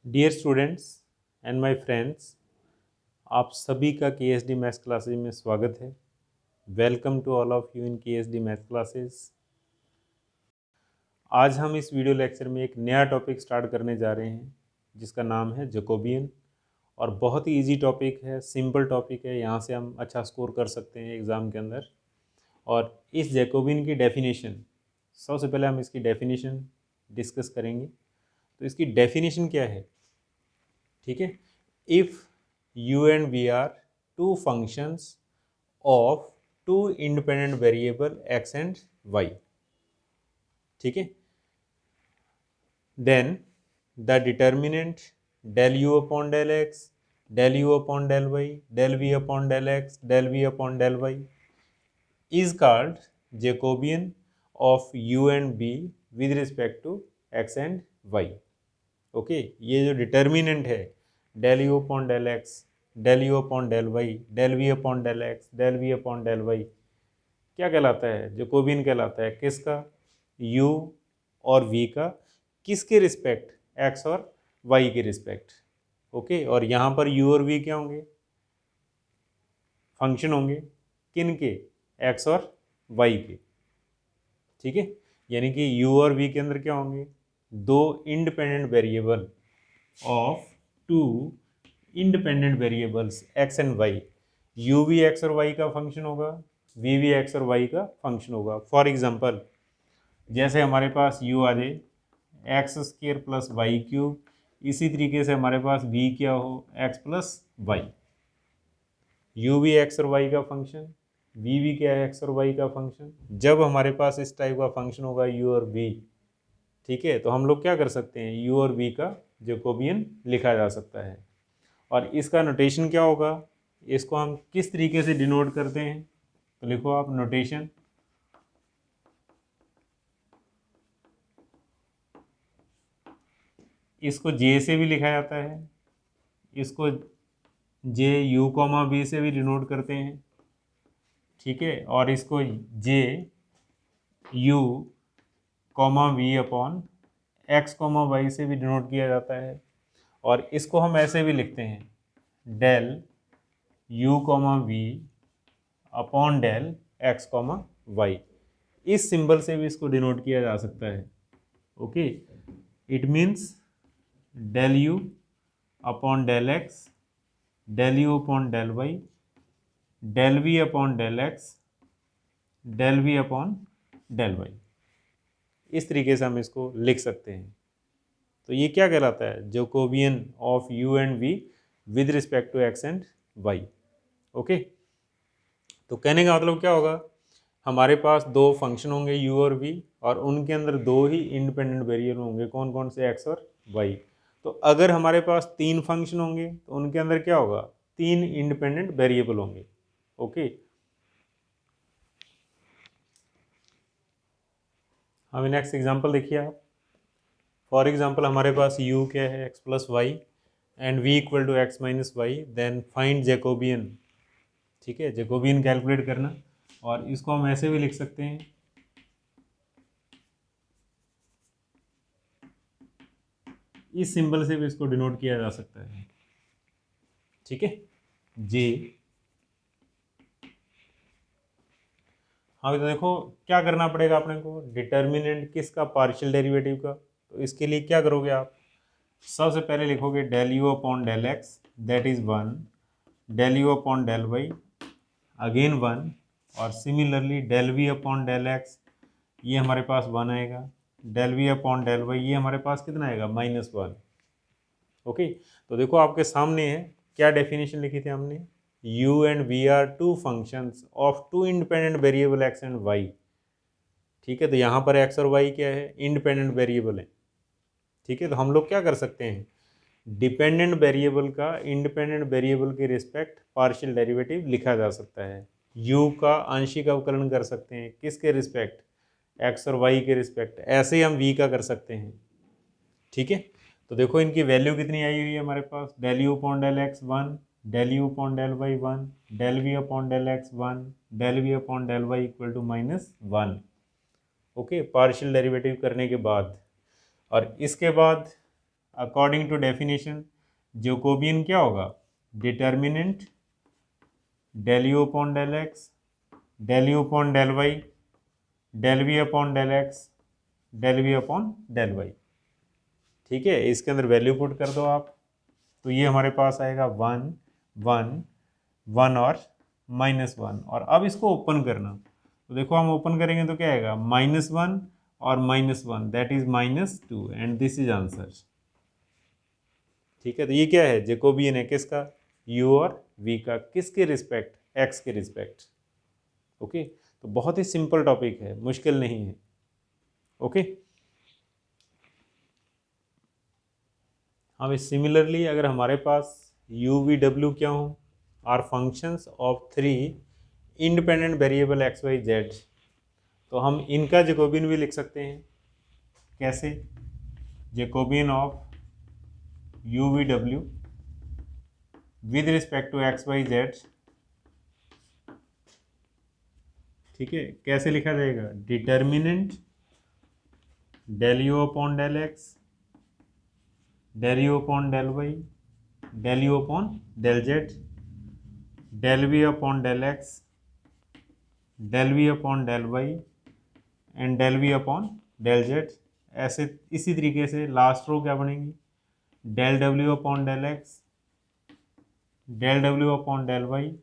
Dear students and my friends, आप सभी का केएसडी मैथ्स क्लासेज में स्वागत है। Welcome to all of you in KSD maths classes. आज हम इस वीडियो लेक्चर में एक नया टॉपिक स्टार्ट करने जा रहे हैं जिसका नाम है जैकोबियन। और बहुत ही इजी टॉपिक है, सिंपल टॉपिक है, यहाँ से हम अच्छा स्कोर कर सकते हैं एग्ज़ाम के अंदर। और इस जैकोबियन की डेफिनेशन, सबसे पहले हम इसकी डेफिनेशन डिस्कस करेंगे। तो इसकी डेफिनेशन क्या है? ठीक है, if u and v are two functions of two independent variable x and y, ठीक है, then the determinant del u upon del x, del u upon del y, del v upon del x, del v upon del y is called Jacobian of u and v with respect to x and y. Okay, ये जो determinant है del you upon del x, del you upon del y, del we upon del x, del we upon del y, क्या कहलाता है? Jacobian कहलाता है। किसका? u और v का। किसके रिस्पेक्ट? x और y के रिस्पेक्ट। ओके, और यहाँ पर u और v क्या होंगे? फंक्शन होंगे। किन के? x और y के। ठीक है, यानी कि u और v के अंदर क्या होंगे? दो independent variable of two independent variables x and y। u भी x और y का फंक्शन होगा, v भी x और y का फंक्शन होगा। फॉर एग्जांपल, जैसे हमारे पास u आ जाए x square plus y cube, इसी तरीके से हमारे पास v क्या हो? x plus y. u भी x और y का फंक्शन, v भी क्या है? x और y का फंक्शन। जब हमारे पास इस टाइप का फंक्शन होगा u और v, ठीक है, तो हम लोग क्या कर सकते हैं? u और v का जैकोबियन लिखा जा सकता है। और इसका नोटेशन क्या होगा? इसको हम किस तरीके से डिनोट करते हैं? तो लिखो आप नोटेशन। इसको जे से भी लिखा जाता है, इसको जे यू कॉमा वी से भी डिनोट करते हैं, ठीक है, और इसको J U comma we upon X comma Y से भी डिनोट किया जाता है। और इसको हम ऐसे भी लिखते हैं del u comma we upon del x comma y. इस सिंबल से भी इसको डिनोट किया जा सकता है। Okay, it means del you upon del x, del you upon del y, del we upon del x, del we upon del y. इस तरीके से हम इसको लिख सकते हैं। तो ये क्या कहलाता है? Jacobian of u and v with respect to x and y। Okay, तो कहने का मतलब क्या होगा? हमारे पास दो फंक्शन होंगे u और v, और उनके अंदर दो ही इंडिपेंडेंट वेरिएबल होंगे। कौन कौन से? x और y। तो अगर हमारे पास तीन फंक्शन होंगे तो उनके अंदर क्या होगा? तीन इंडिपेंडेंट वेरिएबल होंगे। ओके, हमें नेक्स्ट एग्जांपल देखिए आप। फॉर एग्जांपल, हमारे पास u क्या है? x plus y and v equal to x minus y, then find Jacobian. ठीक है, जैकोबियन कैलकुलेट करना। और इसको हम ऐसे भी लिख सकते हैं, इस सिंबल से भी इसको डिनोट किया जा सकता है। ठीक है, जे। हाँ, तो देखो क्या करना पड़ेगा अपने को? डिटर्मिनेंट किसका? पार्शियल डेरिवेटिव का। तो इसके लिए क्या करोगे आप? सबसे पहले लिखोगे del you upon del X, that is one, del you upon del Y again one, और similarly del we upon del X, ये हमारे पास वन आएगा, del we upon del Y ये हमारे पास कितना आएगा? Minus one. ओके, तो देखो आपके सामने है, क्या डेफिनेशन लिखी थी हमने? u and v are two functions of two independent variable x and y। ठीक है, तो यहाँ पर x और y क्या है? इंडिपेंडेंट वेरिएबल है। ठीक है, तो हम लोग क्या कर सकते हैं? डिपेंडेंट वेरिएबल का इंडिपेंडेंट वेरिएबल के रिस्पेक्ट पार्शियल डेरिवेटिव लिखा जा सकता है। u का आंशिक अवकलन कर सकते हैं, किसके रिस्पेक्ट? x और y के रिस्पेक्ट। ऐसे ही हम v का कर सकते हैं। ठीक है, तो देखो इनकी वैल्यू कितनी आई हुई है हमारे पास? Del you upon del X one, del you upon del Y one, del we upon del X one, del we upon del Y equal to minus one. Okay, partial derivative करने के बाद। और इसके बाद अकॉर्डिंग टू डेफिनेशन जैकोबियन क्या होगा, determinant del you upon del x, del you upon del y, del we upon del x, del we upon del y. ठीक है, इसके अंदर वैल्यू पुट कर दो आप, तो ये हमारे पास आएगा 1 1 1 और -1। और अब इसको ओपन करना, तो देखो हम ओपन करेंगे तो क्या आएगा, -1 और -1 that is -2 and this is answer. ठीक है, तो ये क्या है, जैकोबियन है किसका, u और v का, किसके रिस्पेक्ट, x के रिस्पेक्ट। ओके, तो बहुत ही सिंपल टॉपिक है, मुश्किल नहीं है। ओके, अब सिमिलरली अगर हमारे पास u v w क्या हो, are functions of 3 independent variable x y z, तो हम इनका जैकोबियन भी लिख सकते हैं। कैसे, Jacobian of u v w with respect to x y z। ठीक है, कैसे लिखा जाएगा, determinant del you upon del x, del you upon del y, del you upon del z, del we upon del x, del we upon del y and del we upon del z. ऐसे इसी तरीके से last row क्या बनेगी, del डब्ल्यू upon del x, del डब्ल्यू upon del y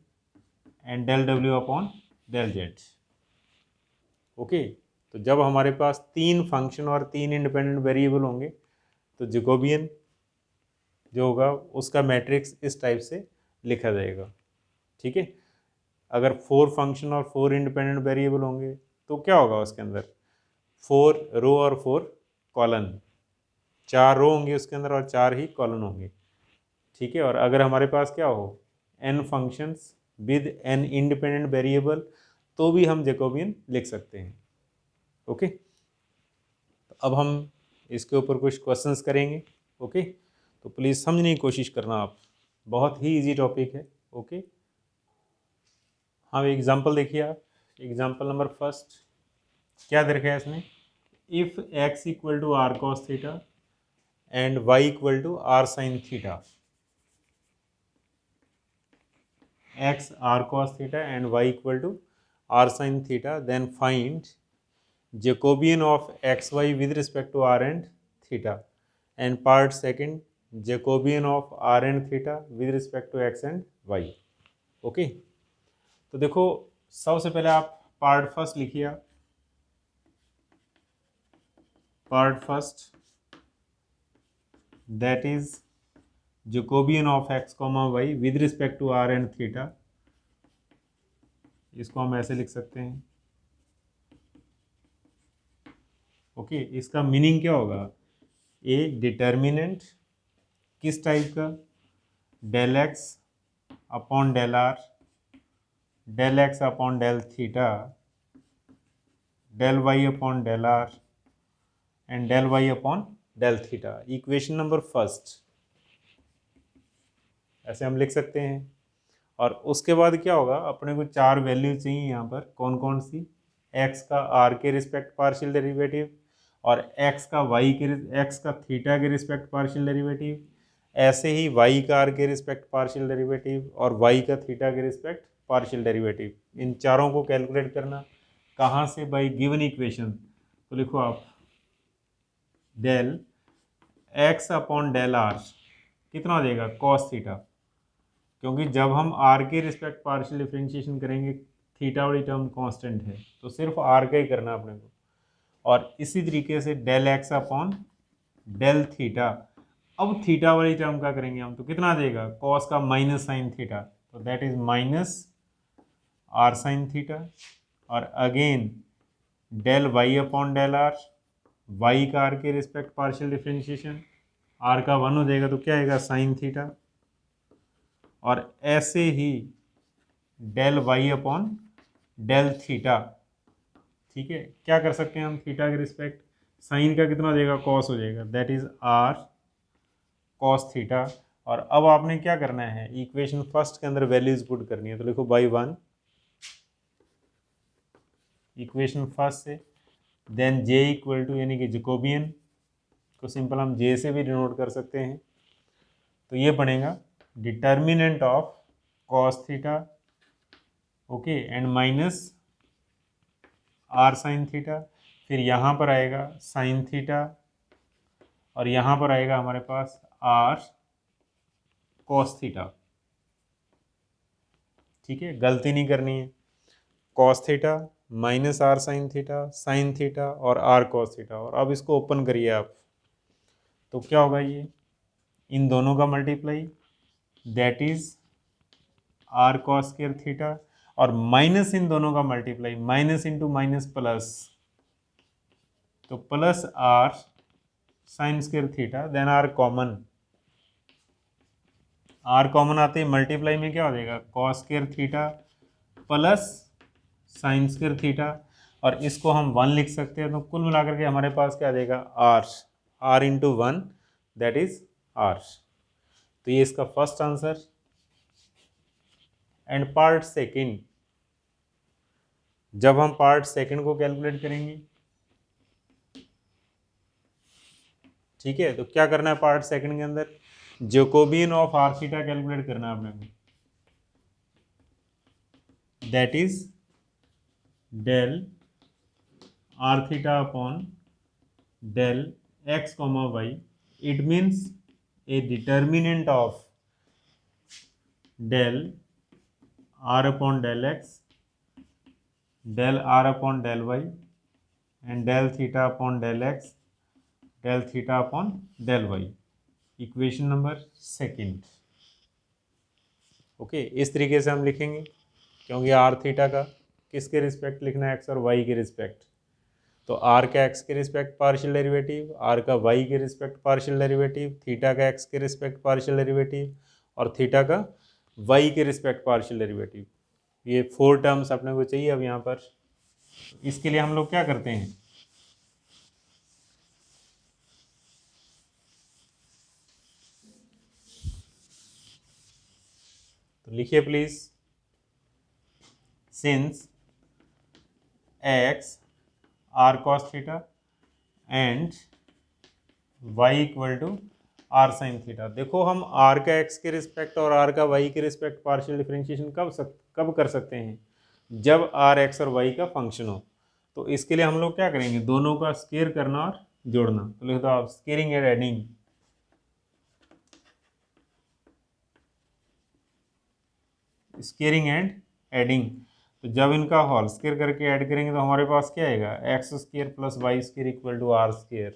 and del डब्ल्यू upon del z. Okay, तो जब हमारे पास 3 फंक्शन और 3 इंडिपेंडेंट वेरिएबल होंगे तो जैकोबियन जो होगा उसका मैट्रिक्स इस टाइप से लिखा जाएगा। ठीक है, अगर 4 फंक्शन और 4 इंडिपेंडेंट वेरिएबल होंगे तो क्या होगा, उसके अंदर 4 रो और 4 कॉलन, 4 रो होंगे उसके अंदर और 4 ही कॉलन होंगे। ठीक है, और अगर हमारे पास क्या हो, n functions with n independent variable, तो भी हम जैकोबियन लिख सकते हैं। ओके, तो अब हम इसके ऊपर कुछ क्वेश्चंस करेंगे। ओके, तो प्लीज़ समझने की कोशिश करना आप, बहुत ही इजी टॉपिक है। ओके, हाँ एग्जाम्पल देखिए आप, एग्जाम्पल नंबर फर्स्ट क्या दे रखा है इसने, if x equal to r cos theta and y equal to r sine theta, x r cos theta and y equal to r sine theta, then find Jacobian of x y with respect to r and theta, and part second Jacobian of r and theta with respect to x and y. Okay, तो देखो सबसे पहले आप part first लिखिए, part first that is Jacobian of x comma y with respect to r and theta, इसको हम ऐसे लिख सकते हैं। ओके, इसका मीनिंग क्या होगा, ए डिटर्मिनेंट किस टाइप का, del x upon del r, del x upon del theta, del Y upon del r and del Y upon del theta. Equation number first ऐसे हम लिख सकते हैं। और उसके बाद क्या होगा, अपने को 4 वैल्यू चाहिए यहाँ पर, कौन कौन सी, एक्स का आर के रिस्पेक्ट पार्शियल डेरिवेटिव, और एक्स का थीटा के रिस्पेक्ट पार्शियल डेरिवेटिव, ऐसे ही वाई का आर के रिस्पेक्ट पार्शियल डेरिवेटिव और वाई का थीटा के रिस्पेक्ट पार्शियल डेरिवेटिव। इन चारों को कैलकुलेट करना कहाँ से, बाई गिवन इक्वेशन। तो लिखो आप del x upon del r कितना हो जाएगा, कॉस थीटा, क्योंकि जब हम आर के रिस्पेक्ट पार्शियल डिफरेंशिएशन करेंगे थीटा वाली टर्म कांस्टेंट है तो सिर्फ आर का ही करना अपने को। और इसी तरीके से del x upon del theta, अब थीटा वाली टर्म का करेंगे हम तो कितना आ जाएगा, कॉस का माइनस साइन थीटा, तो that is minus are sine theta. और again del Y upon del R, Y का आर के रिस्पेक्ट पार्शियल डिफरेंशिएशन, आर का 1 हो जाएगा तो क्या आएगा, साइन थीटा। और ऐसे ही del Y upon del theta, ठीक है, क्या कर सकते हैं हम, थीटा के रिस्पेक्ट साइन का कितना हो जाएगा, कॉस हो जाएगा, that is are cos theta. और अब आपने क्या करना है, इक्वेशन फर्स्ट के अंदर वैल्यूज पुट करनी है, तो लिखो बाई 1 इक्वेशन फर्स्ट से, देन जे इक्वल टू यानी कि जैकोबियन इसको सिंपल हम जे से भी डिनोट कर सकते हैं। तो ये बनेगा determinant of cos theta, okay, and minus are sine theta. फिर यहाँ पर आएगा साइन थीटा और यहाँ पर आएगा हमारे पास आर कॉस थीटा। ठीक है, गलती नहीं करनी है। Cos theta minus are sine theta और आर कॉस थीटा। और अब इसको ओपन करिए आप, तो क्या होगा, ये इन दोनों का multiply, that is are cos square theta, और माइनस इन दोनों का multiply, minus into minus plus, तो plus R sine square theta, then R common. R common आते ही मल्टीप्लाई में क्या हो जाएगा, cos square theta plus sine square theta, और इसको हम 1 लिख सकते हैं। तो कुल मिलाकर के हमारे पास क्या आ जाएगा, r into 1, that is r. तो ये इसका first answer. And part second, जब हम पार्ट सेकंड को कैलकुलेट करेंगे, ठीक है, तो क्या करना है पार्ट सेकंड के अंदर, Jacobian of r theta calculate करना है आपने, that is del r theta upon del x comma y. It means a determinant of del are upon del x, del are upon del y, and del theta upon del x, del theta upon del y. Equation number second. Okay, इस तरीके से हम लिखेंगे, क्योंकि are theta का किसके respect लिखना है, एक्स और वाई के रिस्पेक्ट। तो आर का एक्स के रिस्पेक्ट पार्शियल डेरिवेटिव, आर का वाई के रिस्पेक्ट पार्शियल डेरिवेटिव, थीटा का एक्स के रिस्पेक्ट पार्शियल डेरिवेटिव, और थीटा का वाई के रिस्पेक्ट पार्शियल डेरिवेटिव। ये 4 टर्म्स अपने को चाहिए। अब यहाँ पर इसके लिए हम लोग क्या करते हैं, तो लिखिए please, since x r cos theta and y equal to r sine theta. देखो, हम आर का एक्स के रिस्पेक्ट और आर का वाई के रिस्पेक्ट पार्शियल डिफरेंशिएशन कब कर सकते हैं, जब आर एक्स और वाई का फंक्शन हो। तो इसके लिए हम लोग क्या करेंगे, दोनों का स्केयर करना और जोड़ना। तो लिख दो आप, squaring and adding. Squaring and adding, तो जब इनका होल स्केयर करके ऐड करेंगे तो हमारे पास क्या आएगा, x square plus y square equal to r square.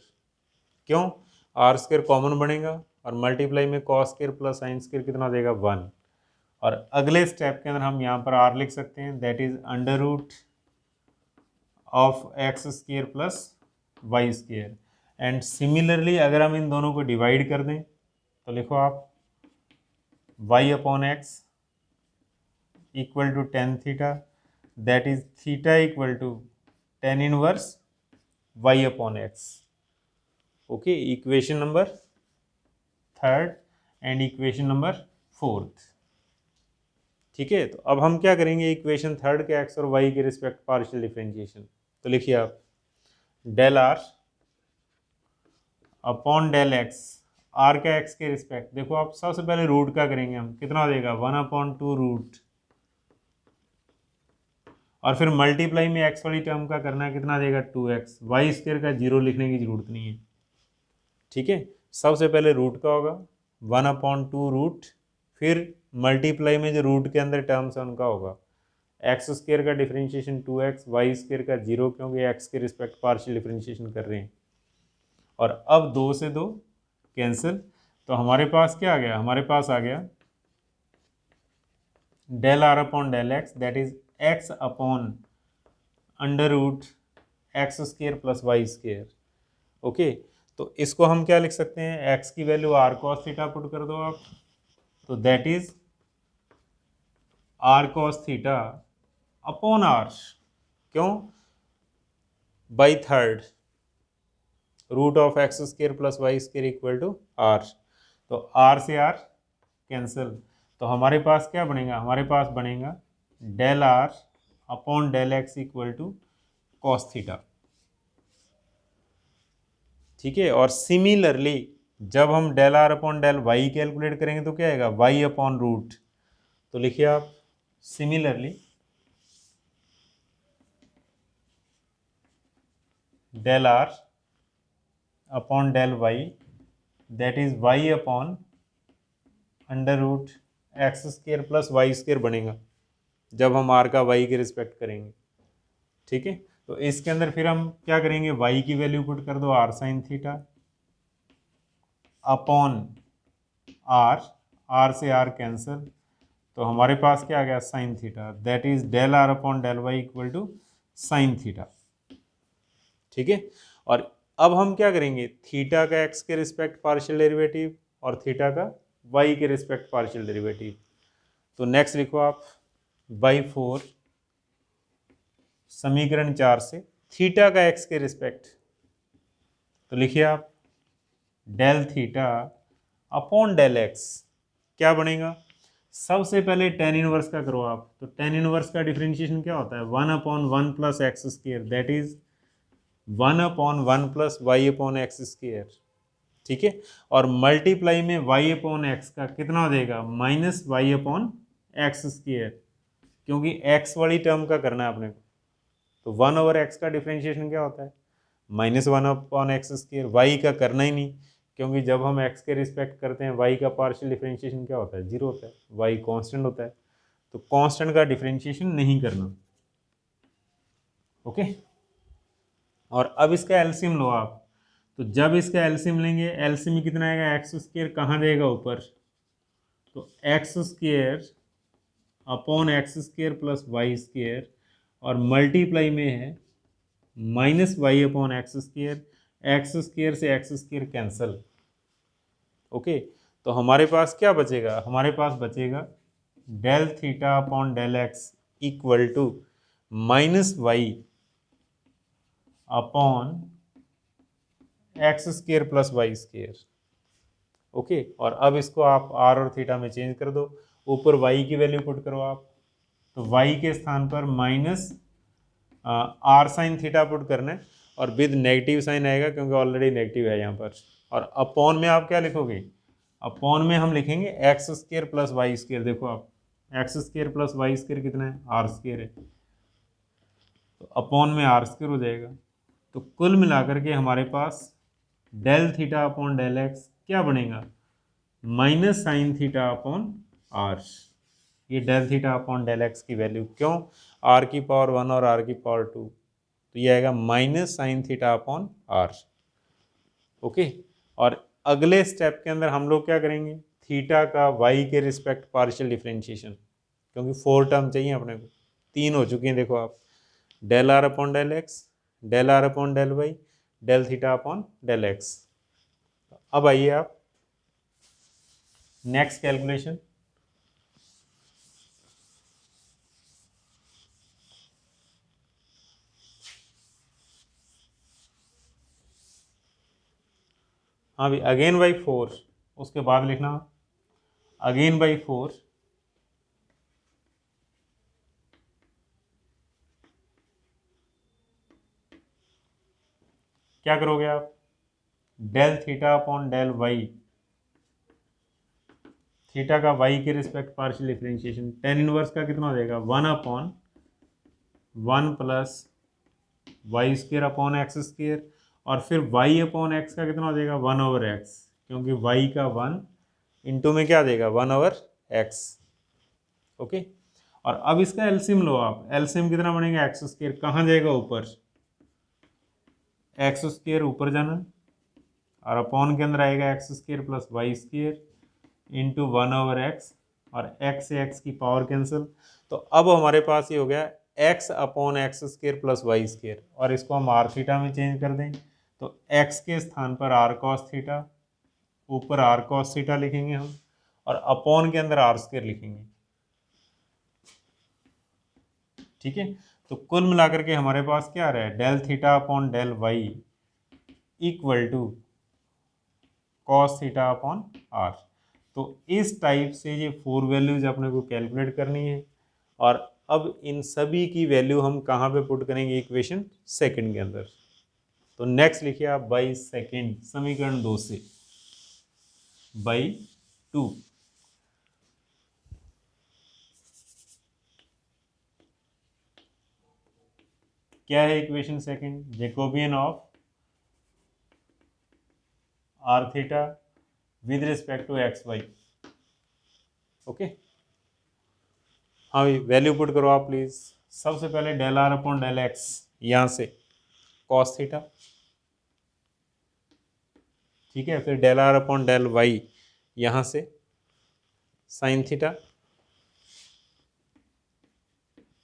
क्यों, आर स्केयर कॉमन बनेगा और मल्टीप्लाई में cos square plus sine square कितना देगा, 1। और अगले स्टेप के अंदर हम यहाँ पर आर लिख सकते हैं, that is under root of x square plus y square. And similarly अगर हम इन दोनों को डिवाइड कर दें, तो लिखो आप, y upon x equal to tan theta, that is theta equal to tan inverse y upon x. Okay, equation number third and equation number fourth. ठीक है, तो अब हम क्या करेंगे, इक्वेशन थर्ड के एक्स और वाई के रिस्पेक्ट पार्शियल डिफरेंशिएशन। तो लिखिए आप, del are upon del x, r का एक्स के रिस्पेक्ट, देखो आप सबसे पहले रूट का करेंगे हम, कितना देगा, 1/2 रूट, और फिर मल्टीप्लाई में एक्स वाली टर्म का करना है, कितना देगा, 2x। वाई स्क्वायर का 0 लिखने की जरूरत नहीं है। ठीक है, सबसे पहले रूट का होगा 1/2 रूट, फिर मल्टीप्लाई में जो रूट के अंदर टर्म्स है उनका होगा, एक्स स्क्वायर का डिफरेंशिएशन 2x, वाई स्क्वायर का 0, क्योंकि एक्स के रिस्पेक्ट पार्शियल डिफरेंशिएशन कर रहे हैं। और अब 2 से 2 कैंसिल, तो हमारे पास क्या आ गया, हमारे पास आ गया del are upon del X, that is X upon under root X square plus Y square. Okay, तो इसको हम क्या लिख सकते हैं, एक्स की value R cos theta put कर दो आप, तो that is are cos theta upon R, क्यों, by third root of X square plus Y square equal to R. तो आर से आर कैंसिल, तो हमारे पास क्या बनेगा, हमारे पास बनेगा del are upon del x equal to cos theta. ठीक है। और सिमिलरली जब हम del are upon del y calculate करेंगे तो क्या आएगा, वाई अपॉन रूट। तो लिखिए आप similarly del are upon del y that is y upon under root x square plus y square बनेगा जब हम आर का वाई के रिस्पेक्ट करेंगे। ठीक है, तो इसके अंदर फिर हम क्या करेंगे, वाई की वैल्यू पुट कर दो r sine theta upon r, r से आर कैंसिल, तो हमारे पास क्या आ गया sine theta, that is del are upon del Y equal to sine theta. ठीक है, और अब हम क्या करेंगे, थीटा का एक्स के रिस्पेक्ट पार्शियल डेरिवेटिव और थीटा का वाई के रिस्पेक्ट पार्शियल डेरिवेटिव। तो नेक्स्ट लिखो आप बाई 4 समीकरण 4 से थीटा का एक्स के रिस्पेक्ट, तो लिखिए आप del theta upon del x क्या बनेगा, सबसे पहले टेन इनवर्स का करो आप, तो टेन इनवर्स का डिफरेंशिएशन क्या होता है, 1/1 plus x square that is 1/1 plus y upon x square. ठीक है, और मल्टीप्लाई में वाई अपॉन एक्स का कितना हो जाएगा, minus y upon x square, क्योंकि एक्स वाली टर्म का करना है अपने को। तो 1/x का डिफरेंशिएशन क्या होता है, -1/x स्क्वायर। वाई का करना ही नहीं, क्योंकि जब हम x के रिस्पेक्ट करते हैं वाई का पार्शियल डिफरेंशिएशन क्या होता है, 0 होता है, वाई कांस्टेंट होता है, तो कांस्टेंट का डिफरेंशिएशन नहीं करना। ओके, और अब इसका एलसीएम लो आप, तो जब इसका एलसीएम लेंगे, एलसीएम में कितना आएगा, एक्स स्क्वायर कहाँ जाएगा ऊपर, तो x square upon x square plus Y square, और मल्टीप्लाई में है minus y upon x square से एक्स स्क्वायर कैंसल। ओके, तो हमारे पास क्या बचेगा, हमारे पास बचेगा del theta upon del x equal to minus y upon x square plus Y square. Okay, और अब इसको आप आर और थीटा में चेंज कर दो, ऊपर वाई की वैल्यू पुट करो आप, तो वाई के स्थान पर minus are sine theta put करना है, और विद नेगेटिव साइन आएगा क्योंकि ऑलरेडी नेगेटिव है यहाँ पर। और अपॉन में आप क्या लिखोगे, अपॉन में हम लिखेंगे x square plus Y square. देखो आप x square plus Y square कितना है, आर स्क्वायर है, तो अपॉन में आर स्क्वायर हो जाएगा। तो कुल मिलाकर के हमारे पास del theta upon del x क्या बनेगा, minus sine theta upon R. ये del theta upon del X की वैल्यू, क्यों, आर की पावर 1 और आर की पावर 2, तो ये आएगा minus sine theta upon R. Okay, और अगले स्टेप के अंदर हम लोग क्या करेंगे, थीटा का वाई के रिस्पेक्ट पार्शियल डिफरेंशिएशन, क्योंकि 4 टर्म चाहिए अपने को, 3 हो चुकी हैं देखो आप, del are upon del x, del are upon del y, del theta upon del x. अब आइए आप नेक्स्ट कैलकुलेशन। हाँ भाई, अगेन बाई 4, उसके बाद लिखना अगेन बाई 4 क्या करोगे आप, del theta upon del y, theta का वाई के respect partial differentiation, tan inverse का कितना हो जाएगा, 1/1 plus y square upon x square, और फिर वाई अपॉन एक्स का कितना हो जाएगा, 1/x, क्योंकि वाई का 1 इंटू में क्या देगा, 1/x। ओके, और अब इसका एलसीएम लो आप, एलसीएम कितना बनेगा, एक्स स्क्र कहाँ जाएगा ऊपर, एक्स स्क्र ऊपर जाना, और अपॉन के अंदर आएगा x square plus y square into 1/x, और x से x की पावर कैंसिल। तो अब हमारे पास ये हो गया x upon x square plus y square, और इसको हम आर थीटा में चेंज कर दें, तो x के स्थान पर आर कॉस थीटा, ऊपर आर कॉस थीटा लिखेंगे हम, और अपॉन के अंदर आर स्क्र लिखेंगे। ठीक है, तो कुल मिलाकर के हमारे पास क्या आ रहा है, del theta upon del Y equal to cos theta upon r. तो इस टाइप से ये 4 वैल्यूज अपने को कैलकुलेट करनी है, और अब इन सभी की वैल्यू हम कहाँ पे पुट करेंगे, इक्वेशन सेकंड के अंदर। तो नेक्स्ट लिखिए आप बाई सेकेंड, समीकरण 2 से बाई 2। क्या है equation second? Jacobian of r theta with respect to x y. Okay, हाँ भाई वैल्यू पुट करो आप प्लीज। सबसे पहले del are upon del x, यहाँ से कॉस थीटा, ठीक है, फिर del are upon del y यहाँ से साइन थीटा,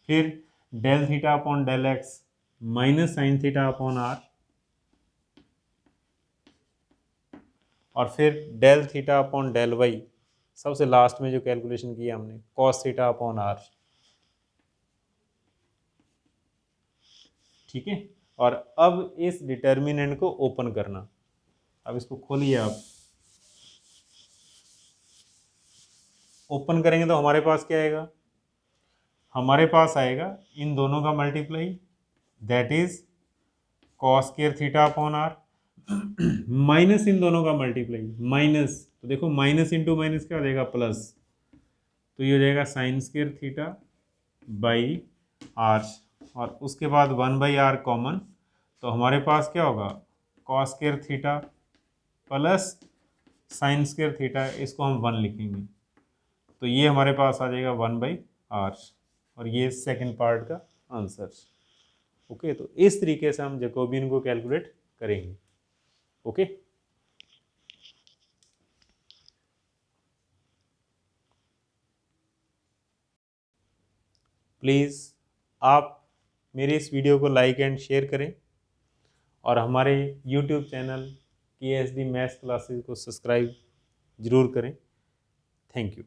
फिर del theta upon del x minus sine theta upon r, और फिर del theta upon del y सबसे लास्ट में जो कैलकुलेशन किया हमने कॉस थीटा अपॉन आर। ठीक है, और अब इस डिटर्मिनेंट को ओपन करना। अब इसको खोलिए आप, ओपन करेंगे तो हमारे पास क्या आएगा? हमारे पास आएगा इन दोनों का multiply, that is cos square theta upon R, minus इन दोनों का मल्टीप्लाई, माइनस, तो देखो माइनस इंटू माइनस क्या हो जाएगा? प्लस, तो ये हो जाएगा sine square theta by r, और उसके बाद 1/r कॉमन, तो हमारे पास क्या होगा? Cos square theta plus sine square theta, इसको हम 1 लिखेंगे, तो ये हमारे पास आ जाएगा 1/r, और ये सेकंड पार्ट का आंसर। ओके, तो इस तरीके से हम जैकोबियन को कैलकुलेट करेंगे। ओके, प्लीज़ आप मेरे इस वीडियो को लाइक एंड शेयर करें, और हमारे YouTube channel KSD maths classes को सब्सक्राइब ज़रूर करें। Thank you.